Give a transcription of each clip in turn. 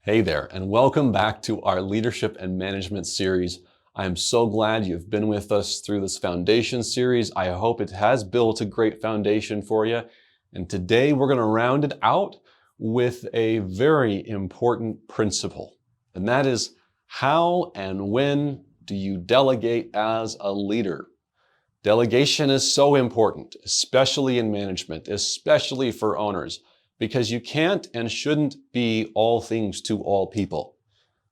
Hey there, and welcome back to our Leadership and Management series. I am so glad you've been with us through this foundation series. I hope it has built a great foundation for you. And today we're going to round it out with a very important principle. And that is, how and when do you delegate as a leader? Delegation is so important, especially in management, especially for owners, because you can't and shouldn't be all things to all people.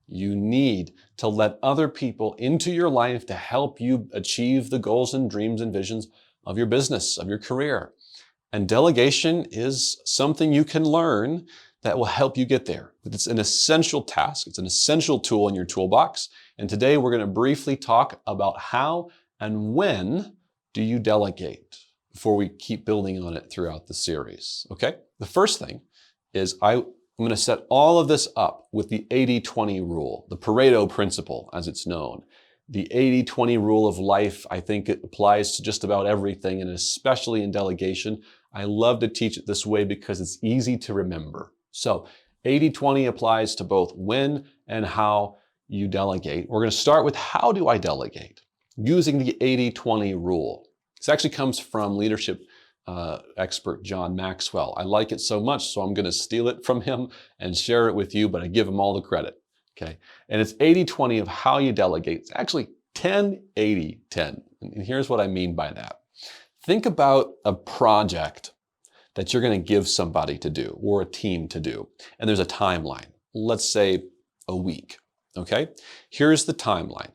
You need to let other people into your life to help you achieve the goals and dreams and visions of your business, of your career. And delegation is something you can learn that will help you get there. It's an essential task. It's an essential tool in your toolbox. And today we're going to briefly talk about how and when do you delegate before we keep building on it throughout the series. Okay? The first thing is I'm going to set all of this up with the 80-20 rule, the Pareto principle as it's known. The 80-20 rule of life, I think it applies to just about everything, and especially in delegation. I love to teach it this way because it's easy to remember. So 80-20 applies to both when and how you delegate. We're going to start with how do I delegate using the 80-20 rule. This actually comes from leadership expert John Maxwell. I like it so much, so I'm going to steal it from him and share it with you, but I give him all the credit. Okay, and it's 80-20 of how you delegate. It's actually 10-80-10. And here's what I mean by that. Think about a project that you're going to give somebody to do or a team to do, and there's a timeline. Let's say a week. Okay, here's the timeline.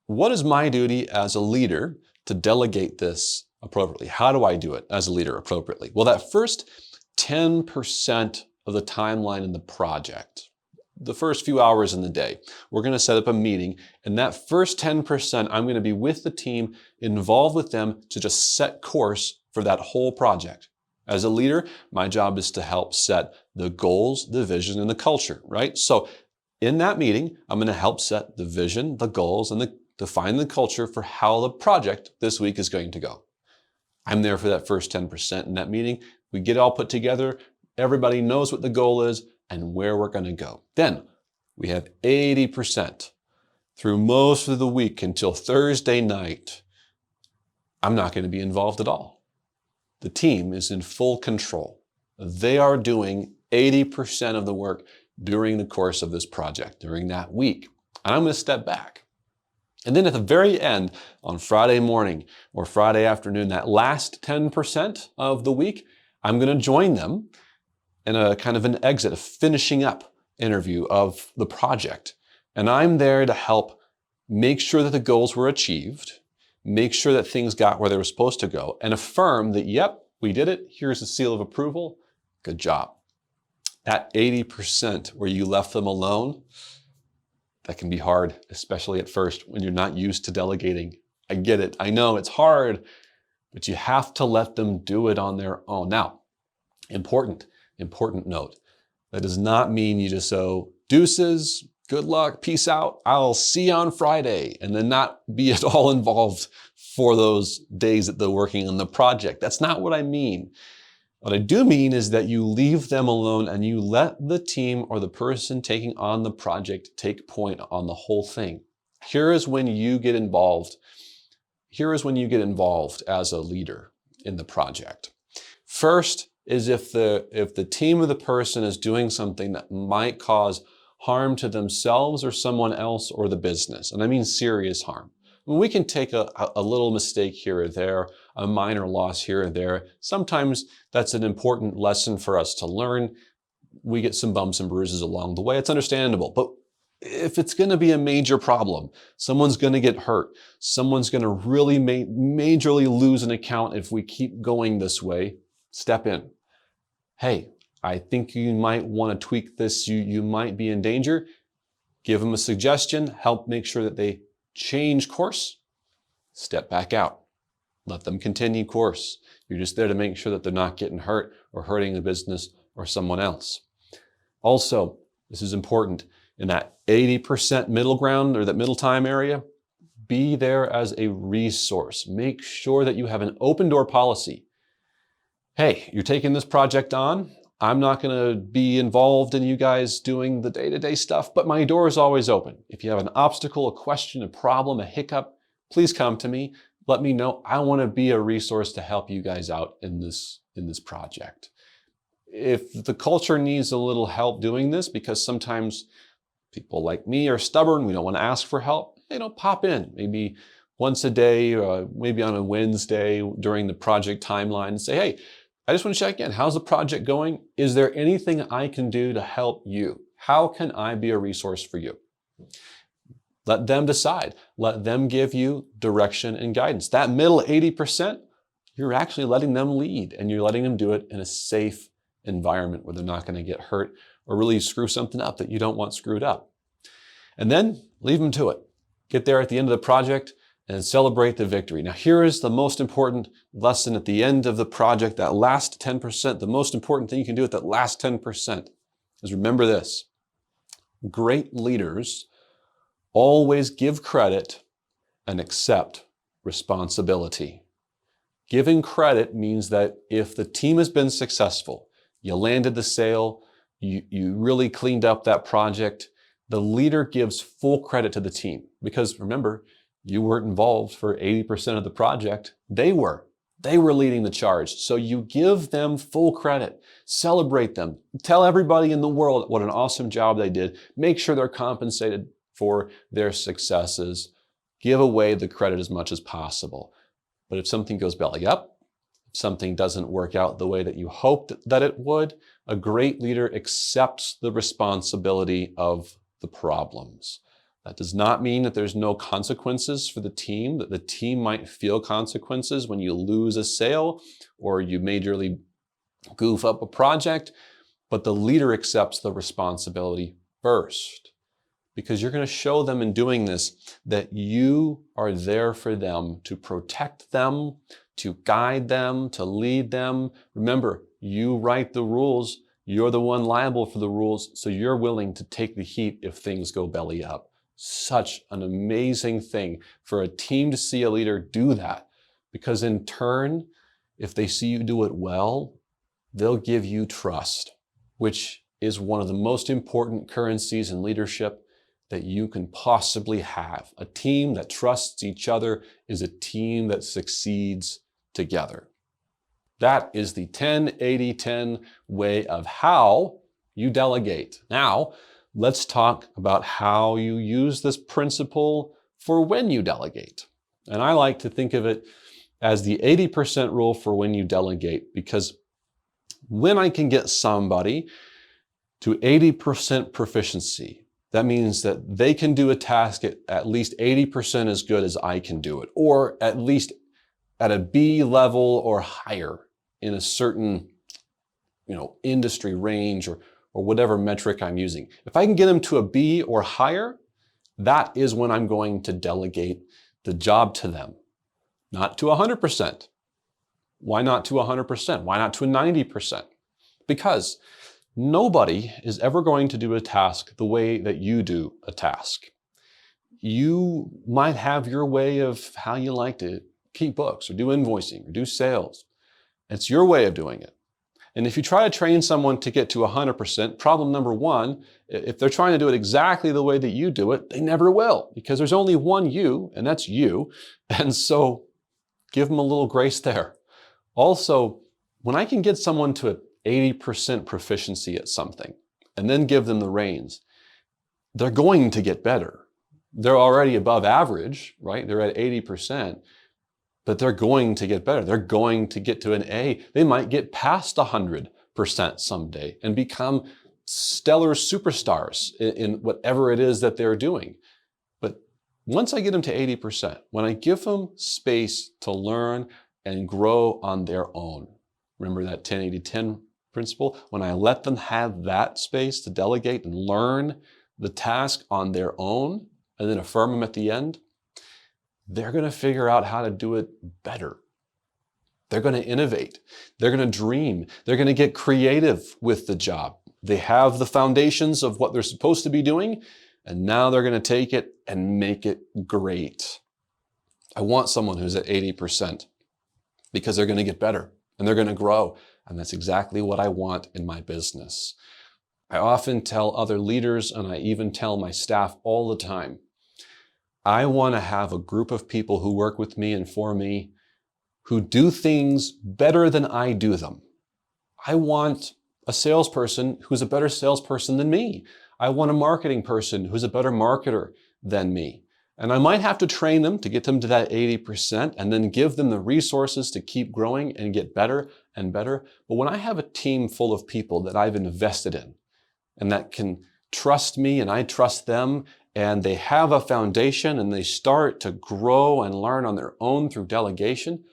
What is my duty as a leader to delegate this appropriately? How do I do it as a leader appropriately? Well, that first 10% of the timeline in the project, the first few hours in the day, we're going to set up a meeting, and that first 10%, I'm going to be with the team, involved with them to just set course for that whole project. As a leader, my job is to help set the goals, the vision, and the culture, right? So in that meeting, I'm going to help set the vision, the goals, and define the culture for how the project this week is going to go. I'm there for that first 10% in that meeting. We get it all put together. Everybody knows what the goal is and where we're going to go. Then we have 80% through most of the week until Thursday night. I'm not going to be involved at all. The team is in full control. They are doing 80% of the work during the course of this project, during that week. And I'm going to step back. And then at the very end, on Friday morning or Friday afternoon, that last 10% of the week, I'm going to join them in a kind of an exit, a finishing up interview of the project. And I'm there to help make sure that the goals were achieved, make sure that things got where they were supposed to go, and affirm that, yep, we did it. Here's the seal of approval. Good job. That 80% where you left them alone, that can be hard, especially at first when you're not used to delegating. I get it. I know it's hard, but you have to let them do it on their own. Now, important note. That does not mean you just go, deuces, good luck, peace out, I'll see you on Friday, and then not be at all involved for those days that they're working on the project. That's not what I mean. What I do mean is that you leave them alone and you let the team or the person taking on the project take point on the whole thing. Here is when you get involved. Here is when you get involved as a leader in the project. First is if the team or the person is doing something that might cause harm to themselves or someone else or the business. And I mean serious harm. We can take a little mistake here or there, a minor loss here or there. Sometimes that's an important lesson for us to learn. We get some bumps and bruises along the way. It's understandable. But if it's going to be a major problem, someone's going to get hurt, someone's going to really majorly lose an account if we keep going this way, step in. Hey, I think you might want to tweak this. You might be in danger. Give them a suggestion. Help make sure that they change course, step back out, let them continue course. You're just there to make sure that they're not getting hurt or hurting the business or someone else. Also, this is important, in that 80% middle ground or that middle time area, be there as a resource. Make sure that you have an open door policy. Hey, you're taking this project on. I'm not going to be involved in you guys doing the day-to-day stuff, but my door is always open. If you have an obstacle, a question, a problem, a hiccup, please come to me. Let me know. I want to be a resource to help you guys out in this project. If the culture needs a little help doing this, because sometimes people like me are stubborn, we don't want to ask for help, pop in maybe once a day, maybe on a Wednesday during the project timeline and say, hey, I just want to check in. How's the project going? Is there anything I can do to help you? How can I be a resource for you? Let them decide. Let them give you direction and guidance. That middle 80%, you're actually letting them lead, and you're letting them do it in a safe environment where they're not going to get hurt or really screw something up that you don't want screwed up. And then leave them to it. Get there at the end of the project and celebrate the victory. Now, here is the most important lesson at the end of the project, that last 10%. The most important thing you can do with that last 10% is remember this. Great leaders always give credit and accept responsibility. Giving credit means that if the team has been successful, you landed the sale, you really cleaned up that project, the leader gives full credit to the team. Because remember, you weren't involved for 80% of the project. They were. They were leading the charge. So you give them full credit. Celebrate them. Tell everybody in the world what an awesome job they did. Make sure they're compensated for their successes. Give away the credit as much as possible. But if something goes belly up, if something doesn't work out the way that you hoped that it would, a great leader accepts the responsibility of the problems. That does not mean that there's no consequences for the team, that the team might feel consequences when you lose a sale or you majorly goof up a project, but the leader accepts the responsibility first, because you're going to show them in doing this that you are there for them, to protect them, to guide them, to lead them. Remember, you write the rules. You're the one liable for the rules, so you're willing to take the heat if things go belly up. Such an amazing thing for a team to see a leader do that, because in turn, if they see you do it well, they'll give you trust, which is one of the most important currencies in leadership that you can possibly have. A team that trusts each other is a team that succeeds together. That is the 10-80-10 way of how you delegate. Now, let's talk about how you use this principle for when you delegate. And I like to think of it as the 80% rule for when you delegate, because when I can get somebody to 80% proficiency, that means that they can do a task at least 80% as good as I can do it, or at least at a B level or higher in a certain, industry range or whatever metric I'm using. If I can get them to a B or higher, that is when I'm going to delegate the job to them. Not to 100%. Why not to 100%? Why not to 90%? Because nobody is ever going to do a task the way that you do a task. You might have your way of how you like to keep books or do invoicing or do sales. It's your way of doing it. And if you try to train someone to get to 100%, problem number one, if they're trying to do it exactly the way that you do it, they never will, because there's only one you, and that's you. And so give them a little grace there. Also, when I can get someone to 80% proficiency at something and then give them the reins, they're going to get better. They're already above average, right? They're at 80%. But they're going to get better. They're going to get to an A. They might get past 100% someday and become stellar superstars in whatever it is that they're doing. But once I get them to 80%, when I give them space to learn and grow on their own, remember that 10-80-10 principle? When I let them have that space to delegate and learn the task on their own and then affirm them at the end, they're going to figure out how to do it better. They're going to innovate. They're going to dream. They're going to get creative with the job. They have the foundations of what they're supposed to be doing, and now they're going to take it and make it great. I want someone who's at 80% because they're going to get better. and they're going to grow. And that's exactly what I want in my business. I often tell other leaders, and I even tell my staff all the time, I want to have a group of people who work with me and for me who do things better than I do them. I want a salesperson who's a better salesperson than me. I want a marketing person who's a better marketer than me. And I might have to train them to get them to that 80% and then give them the resources to keep growing and get better and better. But when I have a team full of people that I've invested in and that can trust me and I trust them, and they have a foundation and they start to grow and learn on their own through delegation,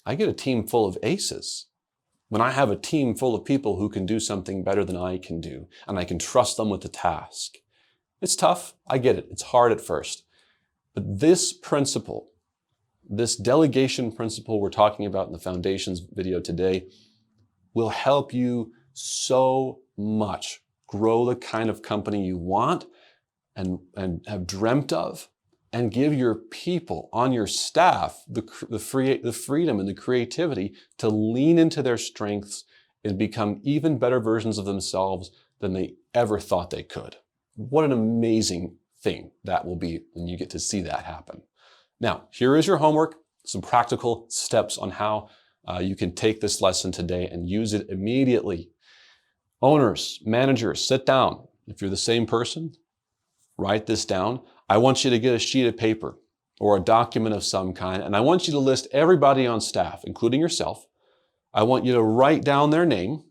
I get a team full of aces. When I have a team full of people who can do something better than I can do, and I can trust them with the task. It's tough, I get it, it's hard at first. But this principle, this delegation principle we're talking about in the foundations video today, will help you so much grow the kind of company you want and have dreamt of, and give your people on your staff the freedom and the creativity to lean into their strengths and become even better versions of themselves than they ever thought they could. What an amazing thing that will be when you get to see that happen. Now, here is your homework, some practical steps on how you can take this lesson today and use it immediately. Owners, managers, sit down. If you're the same person, write this down. I want you to get a sheet of paper or a document of some kind, and I want you to list everybody on staff, including yourself. I want you to write down their name,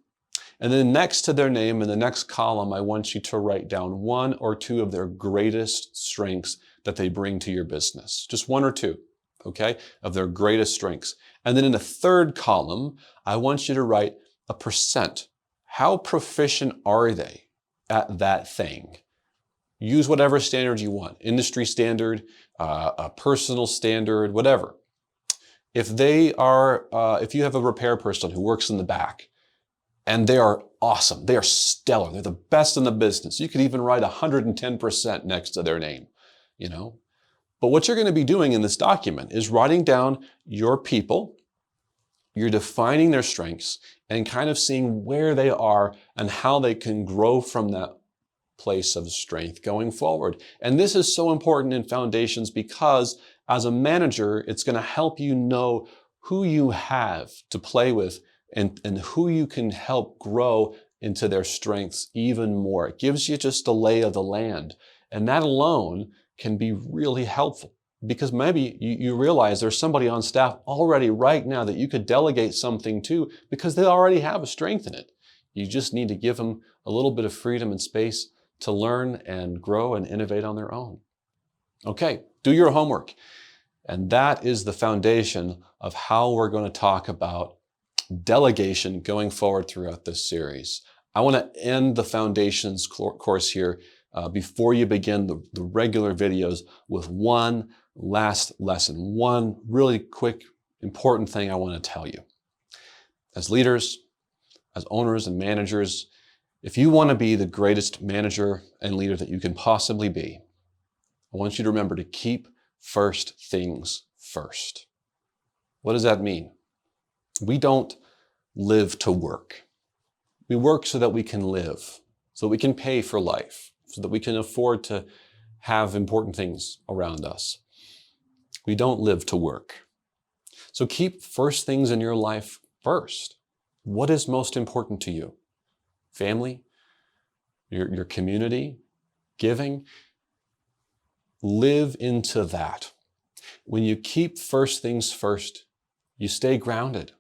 and then next to their name in the next column, I want you to write down one or two of their greatest strengths that they bring to your business. Just one or two, okay, of their greatest strengths. And then in the third column, I want you to write a percent. How proficient are they at that thing? Use whatever standard you want, industry standard, a personal standard, whatever. If you have a repair person who works in the back and they are awesome, they are stellar, they're the best in the business, you could even write 110% next to their name, you know. But what you're going to be doing in this document is writing down your people, you're defining their strengths and kind of seeing where they are and how they can grow from that place of strength going forward. And this is so important in foundations because as a manager, it's going to help you know who you have to play with and who you can help grow into their strengths even more. It gives you just a lay of the land. And that alone can be really helpful because maybe you realize there's somebody on staff already right now that you could delegate something to because they already have a strength in it. You just need to give them a little bit of freedom and space to learn and grow and innovate on their own. Okay, do your homework. And that is the foundation of how we're going to talk about delegation going forward throughout this series. I want to end the foundations course here before you begin the regular videos with one last lesson, one really quick, important thing I want to tell you. As leaders, as owners and managers, if you want to be the greatest manager and leader that you can possibly be, I want you to remember to keep first things first. What does that mean? We don't live to work. We work so that we can live, so we can pay for life, so that we can afford to have important things around us. We don't live to work. So keep first things in your life first. What is most important to you? Family, your community, giving. Live into that. When you keep first things first, you stay grounded.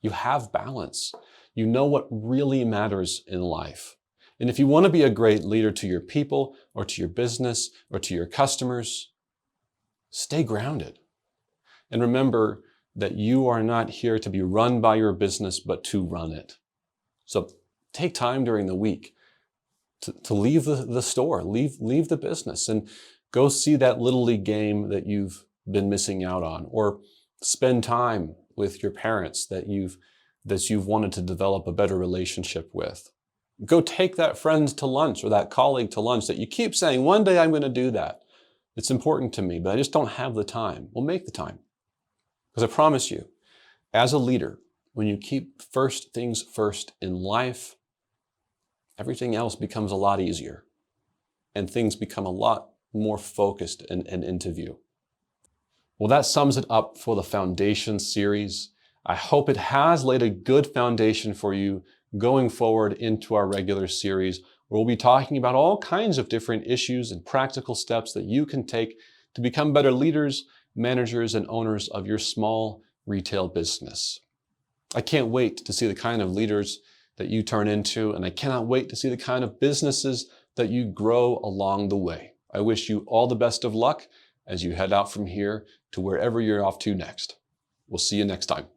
You have balance. You know what really matters in life. And if you want to be a great leader to your people or to your business or to your customers, stay grounded. And remember that you are not here to be run by your business, but to run it. So take time during the week to leave the store, leave the business and go see that Little League game that you've been missing out on, or spend time with your parents that you've wanted to develop a better relationship with. Go take that friend to lunch or that colleague to lunch that you keep saying, one day I'm going to do that. It's important to me, but I just don't have the time. Well, make the time. Because I promise you, as a leader, When you keep first things first in life, everything else becomes a lot easier and things become a lot more focused and into view. Well, that sums it up for the Foundation series. I hope it has laid a good foundation for you going forward into our regular series, where we'll be talking about all kinds of different issues and practical steps that you can take to become better leaders, managers, and owners of your small retail business. I can't wait to see the kind of leaders that you turn into, and I cannot wait to see the kind of businesses that you grow along the way. I wish you all the best of luck as you head out from here to wherever you're off to next. We'll see you next time.